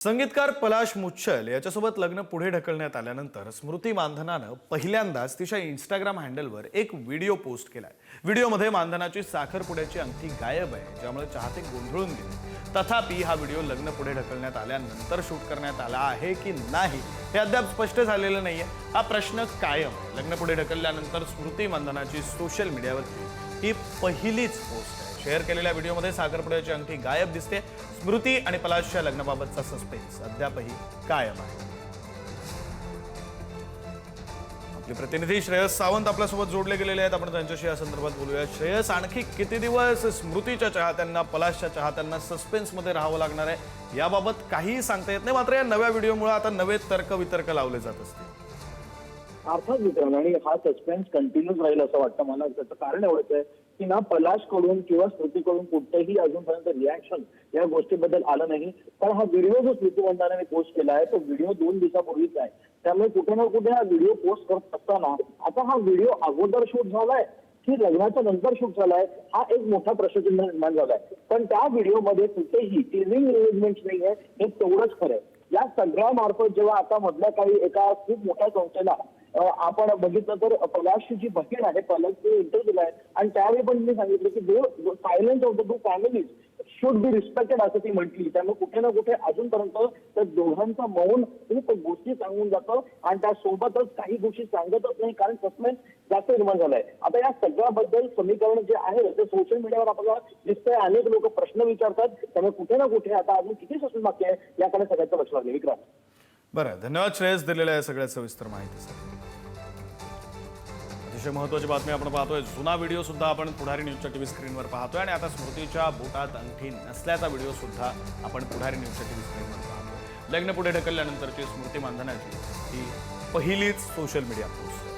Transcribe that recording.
संगीतकार पलाश मुच्छल याच्यासोबत लग्न पुढे ढकलण्यात आल्यानंतर स्मृती मानधनानं पहिल्यांदाच तिच्या इंस्टाग्राम हँडलवर एक व्हिडिओ पोस्ट केलाय। व्हिडिओमध्ये मानधनाची साखरपुड्याची अंगठी गायब आहे, ज्यामुळे चाहते गोंधळून गेले। तथापि हा व्हिडिओ लग्न पुढे ढकलण्यात आल्यानंतर शूट करण्यात आला आहे की नाही हे अद्याप स्पष्ट झालेलं नाहीये। हा प्रश्न कायम आहे। लग्न पुढे ढकलल्यानंतर स्मृती मानधनाची सोशल मीडियावरती ही पहिलीच पोस्ट आहे। शेअर केलेल्या व्हिडिओमध्ये साखरपुड्याची अंगठी गायब दिसते। स्मृती आणि पलाशच्या लग्नाबाबतचा सस्पेन्स अद्यापही कायम आहे। आपले प्रतिनिधी श्रेयस सावंत आपल्यासोबत जोडले गेलेले आहेत। आपण त्यांच्याशी या संदर्भात बोलूया। श्रेयस, आणखी किती दिवस स्मृतीच्या चाहत्यांना, पलाशच्या चाहत्यांना सस्पेन्समध्ये राहावं लागणार आहे याबाबत काहीही सांगता येत नाही, मात्र या नव्या व्हिडिओमुळे आता नवे तर्क लावले जात असतील। अर्थात मित्रांनो, आणि हा सस्पेन्स कंटिन्यूच राहील असं वाटतं मला। त्याचं कारण एवढंच आहे की ना पलाश कडून किंवा स्मृतीकडून कुठेही अजूनपर्यंत रिॲक्शन या गोष्टीबद्दल आलं नाही। पण हा व्हिडिओ जो स्मृती मंदानाने पोस्ट केला आहे तो व्हिडिओ 2 दिवसापूर्वीच आहे। त्यामुळे कुठे ना कुठे हा व्हिडिओ पोस्ट करत असताना आता हा व्हिडिओ अगोदर शूट झालाय की लग्नाच्या नंतर शूट झालाय हा एक मोठा प्रश्नचिन्ह निर्माण झालाय। पण त्या व्हिडिओमध्ये कुठेही टीजिंग एंगेजमेंट नाही आहे, हे तेवढंच खरं आहे। या सगळ्या मार्फत जेव्हा आता मधल्या काही एका खूप मोठ्या संस्थेला आपण बघितलं तर पलाशची जी बहीण आहे पलकने इंटरव्ह्यू दिलाय आणि त्यावेळी पण मी सांगितलं की silence of the two families should be respected असं ती म्हटली। त्यामुळे कुठे ना कुठे अजूनपर्यंत त्या दोघांचा मौन खूप गोष्टी सांगून जातं आणि त्यासोबतच काही गोष्टी सांगतच नाही, कारण सस्पेन्स जास्त निर्माण झालाय। आता या सगळ्याबद्दल समीकरण जे आहे ते सोशल मीडियावर आपल्याला दिसतंय, अनेक लोक प्रश्न विचारतात। त्यामुळे कुठे ना कुठे आता अजून किती सस्पेन्स बाकी आहे याकडे सगळ्यांचं लक्ष लागलं। विक्रांत, बरं, धन्यवाद श्रेयस दिलेल्या या सगळ्या सविस्तर माहितीसाठी। अतिशय महत्त्वाची बातमी आपण पाहतोय। जुना व्हिडिओ सुद्धा आपण पुढारी न्यूजच्या टीव्ही स्क्रीनवर पाहतोय आणि आता स्मृतीच्या बोटात अंगठी नसल्याचा व्हिडिओ सुद्धा आपण पुढारी न्यूजच्या टीव्ही स्क्रीनवर पाहतोय। लग्न पुढे ढकलल्यानंतरची स्मृती मानधनाची ही पहिलीच सोशल मीडिया पोस्ट।